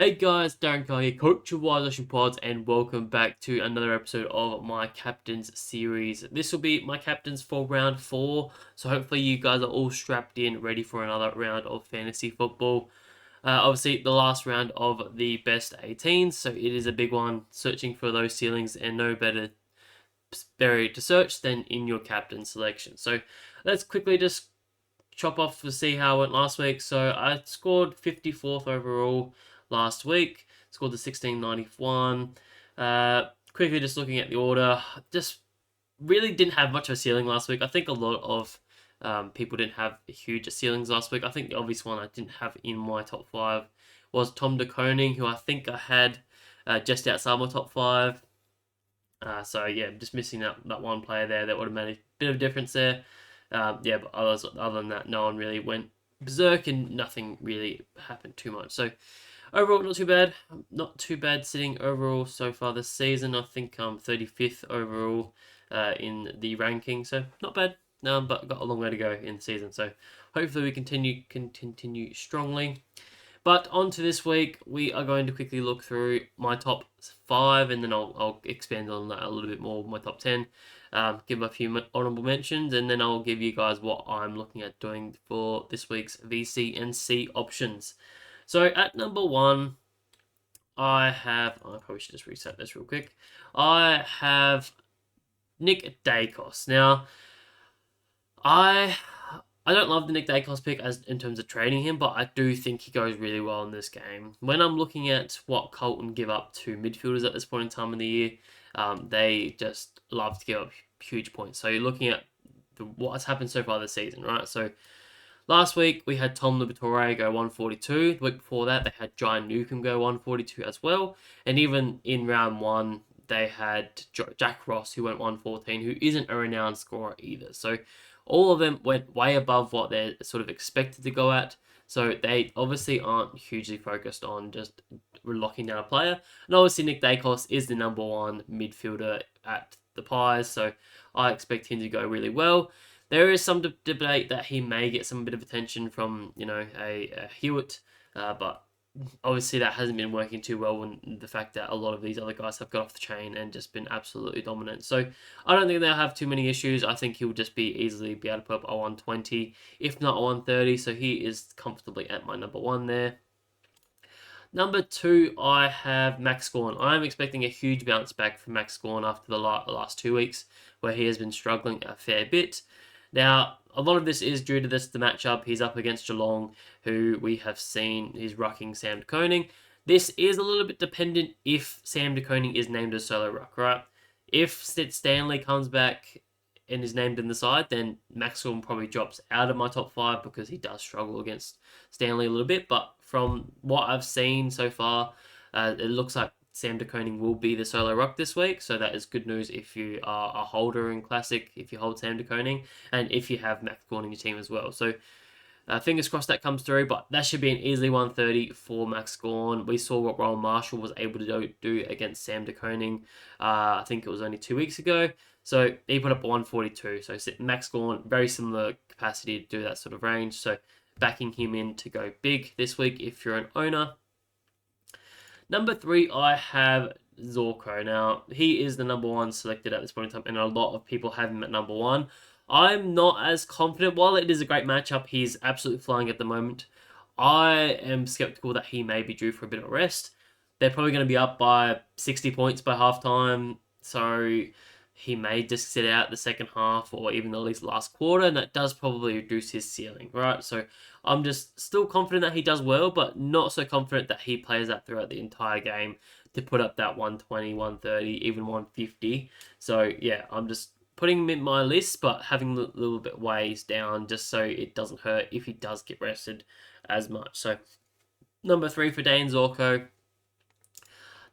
Hey guys, Darren Carr here, Coach of Wise Ocean Pods, and welcome back to another episode of my Captains series. This will be my Captains for round 4, so hopefully you guys are all strapped in, ready for another round of fantasy football. Obviously, the last round of the best 18s, so it is a big one, searching for those ceilings, and no better area to search than in your captain selection. So let's quickly just chop off to see how it went last week. So I scored 54th overall last week. Scored the 1691. Quickly just looking at the order, just really didn't have much of a ceiling last week. I think a lot of people didn't have huge ceilings last week. I think the obvious one I didn't have in my top 5 was Tom de Koning, who I think I had just outside my top 5. So yeah, just missing that one player there that would have made a bit of a difference there. Yeah, but other than that, no one really went berserk and nothing really happened too much. So overall, not too bad. Not too bad sitting overall so far this season. I think I'm 35th overall in the ranking, so not bad. But got a long way to go in the season. So hopefully we continue strongly. But on to this week, we are going to quickly look through my top 5, and then I'll expand on that a little bit more, my top 10, give a few honourable mentions, and then I'll give you guys what I'm looking at doing for this week's VC and C options. So at number 1, I probably should just reset this real quick. I have Nick Dacos. Now, I don't love the Nick Dacos pick as in terms of trading him, but I do think he goes really well in this game. When I'm looking at what Colton give up to midfielders at this point in time in the year, they just love to give up huge points. So you're looking at what has happened so far this season, right? So last week we had Tom Liberatore go 142. The week before that they had Giant Newcomb go 142 as well. And even in round 1 they had Jack Ross who went 114, who isn't a renowned scorer either. So all of them went way above what they're sort of expected to go at. So they obviously aren't hugely focused on just locking down a player. And obviously Nick Dacos is the number 1 midfielder at the Pies, so I expect him to go really well. There is some debate that he may get some bit of attention from, a Hewitt, but obviously that hasn't been working too well when the fact that a lot of these other guys have got off the chain and just been absolutely dominant. So I don't think they'll have too many issues. I think he'll just be easily be able to put up a 120, if not a 130. So he is comfortably at my number 1 there. Number 2, I have Max Gawn. I'm expecting a huge bounce back from Max Gawn after the last 2 weeks where he has been struggling a fair bit. Now, a lot of this is due to the matchup. He's up against Geelong, who we have seen is rucking Sam de Koning. This is a little bit dependent if Sam de Koning is named as solo ruck, right? If Stanley comes back and is named in the side, then Maxwell probably drops out of my top 5 because he does struggle against Stanley a little bit. But from what I've seen so far, it looks like Sam de Koning will be the solo ruck this week, so that is good news if you are a holder in Classic, if you hold Sam de Koning, and if you have Max Gawn in your team as well. So fingers crossed that comes through, but that should be an easily 130 for Max Gawn. We saw what Rowan Marshall was able to do against Sam de Koning. I think it was only 2 weeks ago. So he put up a 142. So Max Gawn, very similar capacity to do that sort of range. So backing him in to go big this week if you're an owner. Number 3, I have Zorko. Now, he is the number 1 selected at this point in time, and a lot of people have him at number 1. I'm not as confident. While it is a great matchup, he's absolutely flying at the moment. I am skeptical that he may be due for a bit of a rest. They're probably going to be up by 60 points by halftime, so he may just sit out the second half or even at least last quarter, and that does probably reduce his ceiling, right? So I'm just still confident that he does well, but not so confident that he plays that throughout the entire game to put up that 120, 130, even 150. So yeah, I'm just putting him in my list, but having a little bit ways down just so it doesn't hurt if he does get rested as much. So number 3 for Dane Zorko.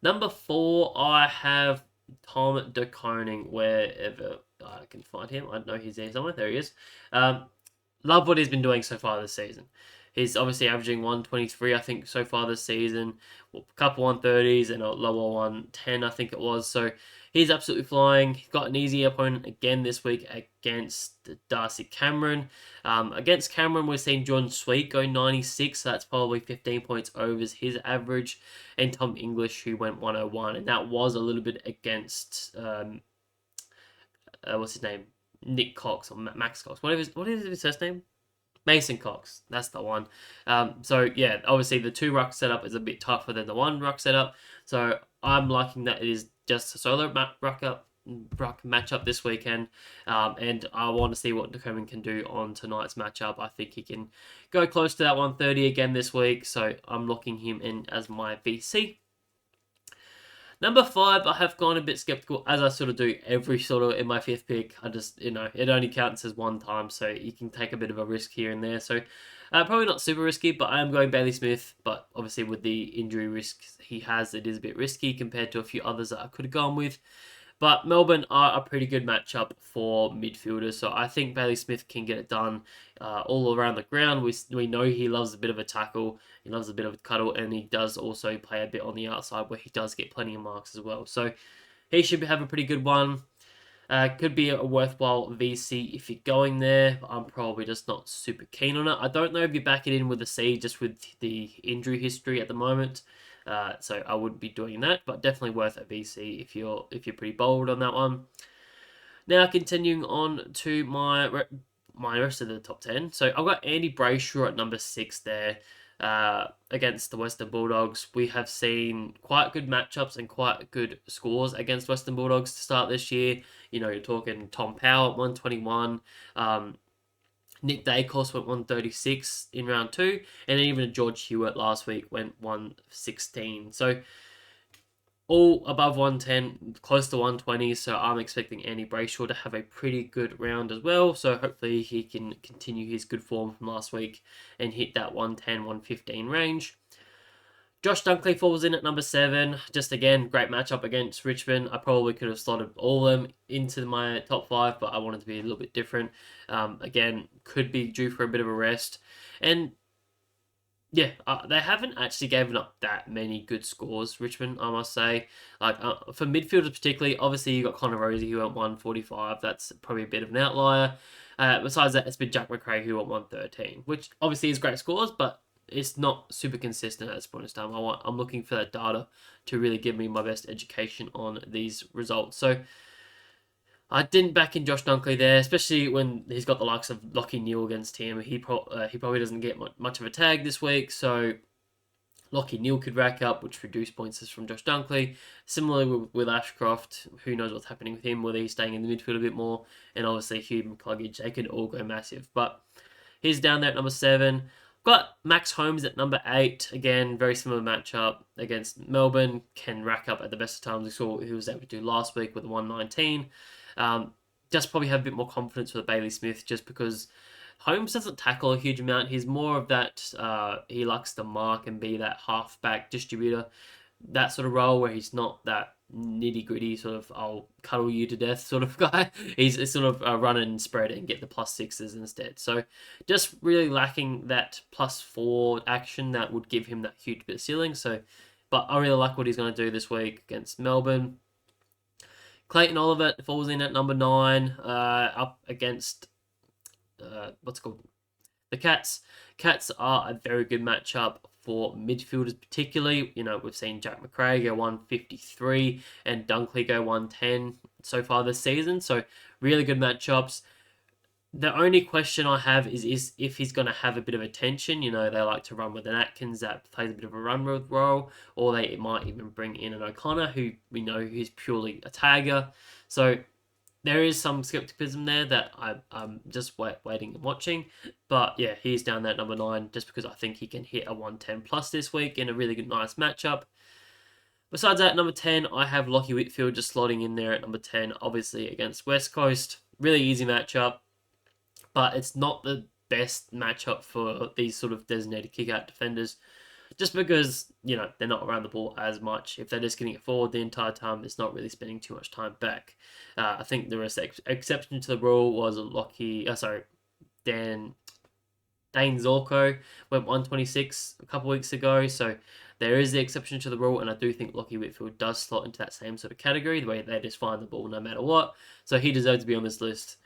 Number 4, I have Tom de Koning, wherever I can find him. I know he's there somewhere. There he is. Love what he's been doing so far this season. He's obviously averaging 123, I think, so far this season. A couple 130s and a lower 110, I think it was. So He's absolutely flying. He's got an easy opponent again this week against Darcy Cameron. Against Cameron, we're seeing John Sweet go 96, so that's probably 15 points over his average, and Tom English, who went 101, and that was a little bit against, what's his name? Nick Cox or Max Cox. What is his first name? Mason Cox, that's the one. So yeah, obviously the 2 ruck setup is a bit tougher than the 1 ruck setup. So I'm liking that it is just a solo ruck matchup this weekend, and I want to see what Decoman can do on tonight's matchup. I think he can go close to that 130 again this week. So I'm locking him in as my VC. Number 5, I have gone a bit skeptical, as I sort of do every sort of in my 5th pick. I just, it only counts as one time, so you can take a bit of a risk here and there. So probably not super risky, but I am going Bailey Smith. But obviously with the injury risks he has, it is a bit risky compared to a few others that I could have gone with. But Melbourne are a pretty good matchup for midfielders, so I think Bailey Smith can get it done all around the ground. We know he loves a bit of a tackle, he loves a bit of a cuddle, and he does also play a bit on the outside where he does get plenty of marks as well. So he should have a pretty good one. Could be a worthwhile VC if you're going there. I'm probably just not super keen on it. I don't know if you back it in with a C just with the injury history at the moment. So I wouldn't be doing that, but definitely worth a VC if you're pretty bold on that one. Now continuing on to my rest of the top 10. So I've got Andy Brayshaw at number 6 there. Against the Western Bulldogs. We have seen quite good matchups and quite good scores against Western Bulldogs to start this year. You're talking Tom Powell at 121. Nick Dacos went 136 in round 2. And even George Hewitt last week went 116. So all above 110, close to 120. So I'm expecting Andy Brayshaw to have a pretty good round as well. So hopefully he can continue his good form from last week and hit that 110, 115 range. Josh Dunkley falls in at number 7. Just again, great matchup against Richmond. I probably could have slotted all of them into my top 5, but I wanted to be a little bit different. Again, could be due for a bit of a rest. And yeah, they haven't actually given up that many good scores, Richmond, I must say. Like for midfielders particularly, obviously you got Connor Rosie who went 145. That's probably a bit of an outlier. Besides that, it's been Jack McRae who went 113, which obviously is great scores, but it's not super consistent at this point in time. I'm looking for that data to really give me my best education on these results. So I didn't back in Josh Dunkley there, especially when he's got the likes of Lachie Neale against him. He probably doesn't get much of a tag this week, so Lachie Neale could rack up, which reduce points from Josh Dunkley. Similarly with Ashcroft, who knows what's happening with him, whether he's staying in the midfield a bit more, and obviously Hugh McCluggage, they could all go massive. But he's down there at number 7. Got Max Holmes at number 8. Again, very similar matchup against Melbourne. Can rack up at the best of times. We saw what he was able to do last week with a 119. Just probably have a bit more confidence with Bailey Smith just because Holmes doesn't tackle a huge amount. He's more of that, he likes to mark and be that halfback distributor, that sort of role where he's not that nitty gritty sort of I'll cuddle you to death sort of guy. He's sort of run and spread and get the +6s instead. So just really lacking that +4 action that would give him that huge bit of ceiling. So, but I really like what he's going to do this week against Melbourne. Clayton Oliver falls in at number 9, up against what's it called? The Cats. Cats are a very good matchup for midfielders, particularly. We've seen Jack McRae go 153 and Dunkley go 110 so far this season. So really good matchups. The only question I have is if he's going to have a bit of attention. They like to run with an Atkins that plays a bit of a run role, or they might even bring in an O'Connor who we know who's purely a tagger. So there is some skepticism there that I'm just waiting and watching. But yeah, he's down there at number 9 just because I think he can hit a 110 plus this week in a really good, nice matchup. Besides that, number 10, I have Lachie Whitfield just slotting in there at number 10, obviously against West Coast. Really easy matchup, but it's not the best matchup for these sort of designated kick-out defenders. Just because, they're not around the ball as much. If they're just getting it forward the entire time, it's not really spending too much time back. I think the exception to the rule was Dane Zorko went 126 a couple weeks ago. So there is the exception to the rule, and I do think Lockie Whitfield does slot into that same sort of category, the way they just find the ball no matter what. So he deserves to be on this list.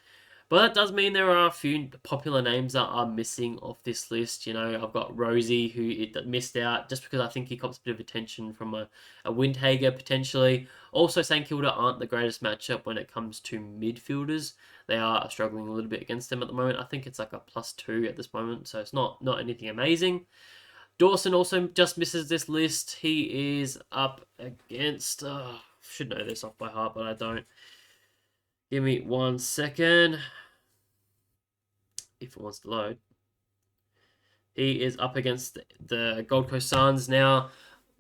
But that does mean there are a few popular names that are missing off this list. You know, I've got Rosie, who it missed out just because I think he cops a bit of attention from a Windhager potentially. Also, St Kilda aren't the greatest matchup when it comes to midfielders. They are struggling a little bit against them at the moment. I think it's like a +2 at this moment, so it's not anything amazing. Dawson also just misses this list. He is up against... should know this off by heart, but I don't. Give me 1 second. If it wants to load. He is up against the Gold Coast Suns. Now,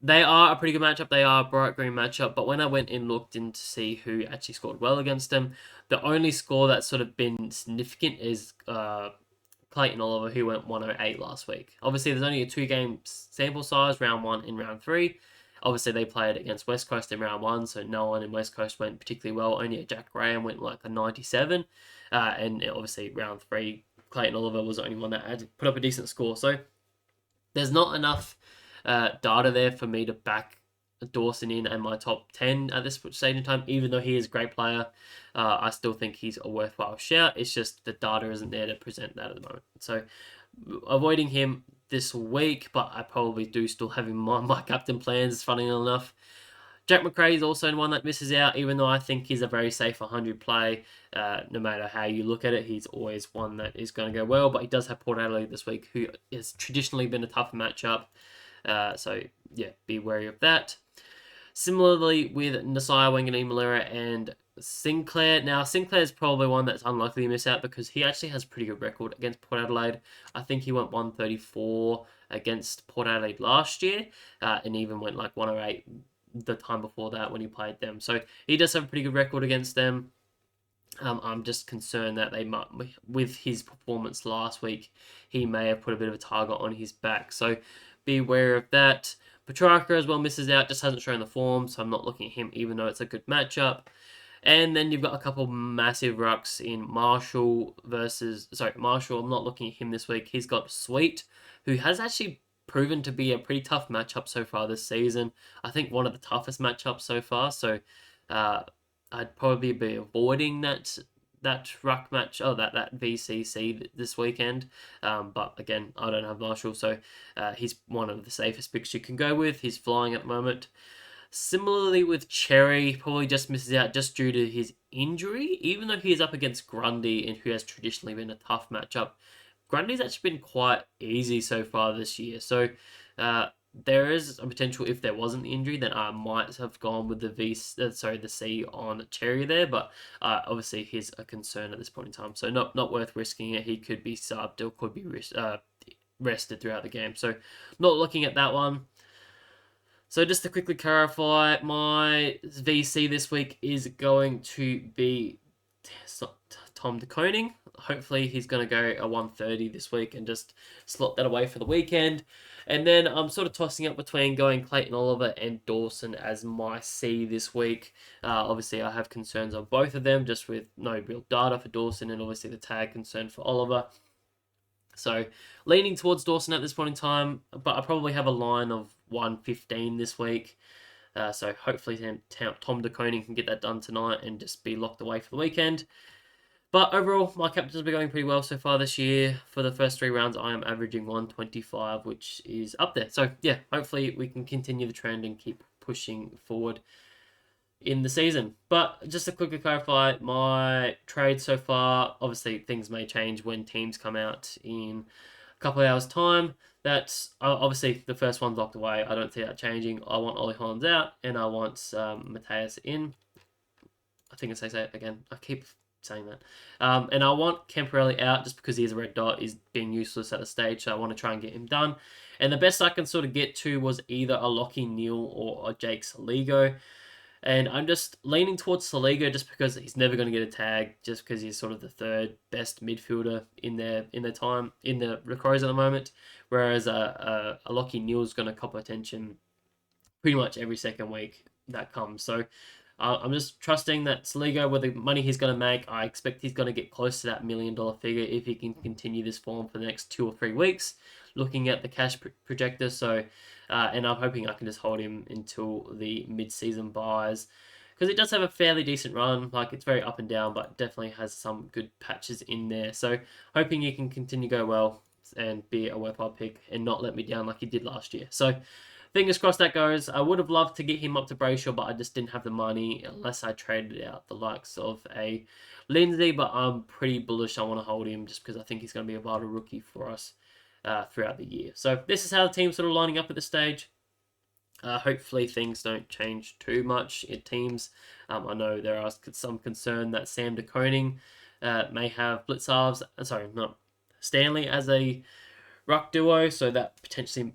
they are a pretty good matchup. They are a bright green matchup. But when I went and looked in to see who actually scored well against them, the only score that's sort of been significant is Clayton Oliver, who went 108 last week. Obviously, there's only a 2-game sample size, round 1 and round 3. Obviously, they played against West Coast in round 1, so no one in West Coast went particularly well. Only Jack Graham went like a 97. And obviously, round 3, Clayton Oliver was the only one that had put up a decent score. So there's not enough data there for me to back Dawson in and my top 10 at this stage in time. Even though he is a great player, I still think he's a worthwhile shout. It's just the data isn't there to present that at the moment. So avoiding him this week, but I probably do still have him on my captain plans, funny enough. Jack Macrae is also one that misses out, even though I think he's a very safe 100 play. No matter how you look at it, he's always one that is going to go well, but he does have Port Adelaide this week, who has traditionally been a tough matchup. So, yeah, be wary of that. Similarly with Nasiah Wanganeen-Malera and Sinclair. Now, Sinclair is probably one that's unlikely to miss out because he actually has a pretty good record against Port Adelaide. I think he went 134 against Port Adelaide last year, and even went like 108 the time before that when he played them. So he does have a pretty good record against them. I'm just concerned that they might, with his performance last week, he may have put a bit of a target on his back. So be aware of that. Petrarca as well misses out, just hasn't shown the form, so I'm not looking at him even though it's a good matchup. And then you've got a couple massive rucks in Marshall, I'm not looking at him this week. He's got Sweet, who has actually proven to be a pretty tough matchup so far this season. I think one of the toughest matchups so far, so I'd probably be avoiding that ruck match, that VCC this weekend. But again, I don't have Marshall, so he's one of the safest picks you can go with. He's flying at the moment. Similarly with Cherry, probably just misses out just due to his injury, even though he is up against Grundy, and who has traditionally been a tough matchup. Grundy's actually been quite easy so far this year, so there is a potential if there wasn't the injury, then I might have gone with the C on Cherry there, but obviously he's a concern at this point in time, so not worth risking it. He could be subbed or could be rested throughout the game, so not looking at that one. So just to quickly clarify, my VC this week is going to be Tom De Koning. Hopefully he's going to go a 130 this week and just slot that away for the weekend. And then I'm sort of tossing up between going Clayton Oliver and Dawson as my C this week. Obviously, I have concerns on both of them, just with no real data for Dawson and obviously the tag concern for Oliver. So leaning towards Dawson at this point in time, but I probably have a line of 115 this week. So hopefully Tom De Koning can get that done tonight and just be locked away for the weekend. But overall, my captains have been going pretty well so far this year. For the first 3 rounds, I am averaging 125, which is up there. So yeah, hopefully we can continue the trend and keep pushing forward in the season. But just to quickly clarify, my trade so far, obviously things may change when teams come out in a couple of hours' time. That's obviously the first one's locked away. I don't see that changing. I want Ollie Hollands out, and I want Mateus in. I think I say it again. I keep saying that. And I want Camporelli out just because he is a red dot. He's being useless at the stage, so I want to try and get him done. And the best I can sort of get to was either a Lockie Neal or a Jake Saligo. And I'm just leaning towards Saligo just because he's never going to get a tag, just because he's sort of the third best midfielder in the Crows at the moment. Whereas a Lockie Neal's going to cop attention pretty much every second week that comes. So I'm just trusting that Saligo, with the money he's going to make, I expect he's going to get close to that $1 million figure if he can continue this form for the next 2 or 3 weeks. looking at the cash projector. So, and I'm hoping I can just hold him until the mid-season buys, because it does have a fairly decent run. Like, it's very up and down, but definitely has some good patches in there. So hoping he can continue to go well and be a worthwhile pick and not let me down like he did last year. So fingers crossed that goes. I would have loved to get him up to Brayshaw, but I just didn't have the money unless I traded out the likes of a Lindsay. But I'm pretty bullish. I want to hold him just because I think he's going to be a vital rookie for us throughout the year. So this is how the team's sort of lining up at this stage. Hopefully things don't change too much in teams. I know there are some concern that Sam de Koning may have Blitzarves, sorry, not Stanley as a ruck duo, so that potentially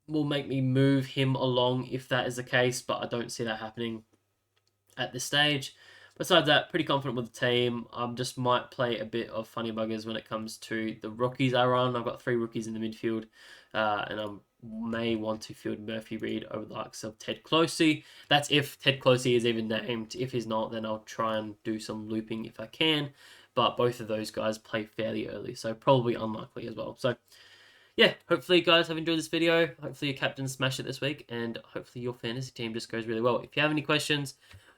will make me move him along if that is the case, but I don't see that happening at this stage. Besides that, pretty confident with the team. I just might play a bit of funny buggers when it comes to the rookies I run. I've got 3 rookies in the midfield, and I may want to field Murphy Reed over the likes of Ted Closey. That's if Ted Closey is even named. If he's not, then I'll try and do some looping if I can. But both of those guys play fairly early, so probably unlikely as well. So yeah, hopefully you guys have enjoyed this video. Hopefully your captain smashed it this week, and hopefully your fantasy team just goes really well. If you have any questions,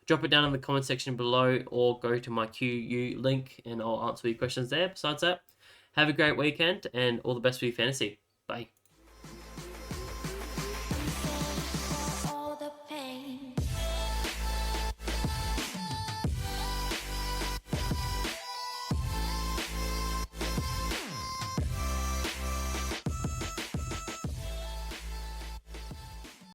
drop it down in the comment section below, or go to my QU link and I'll answer your questions there. Besides that, have a great weekend and all the best for your fantasy. Bye.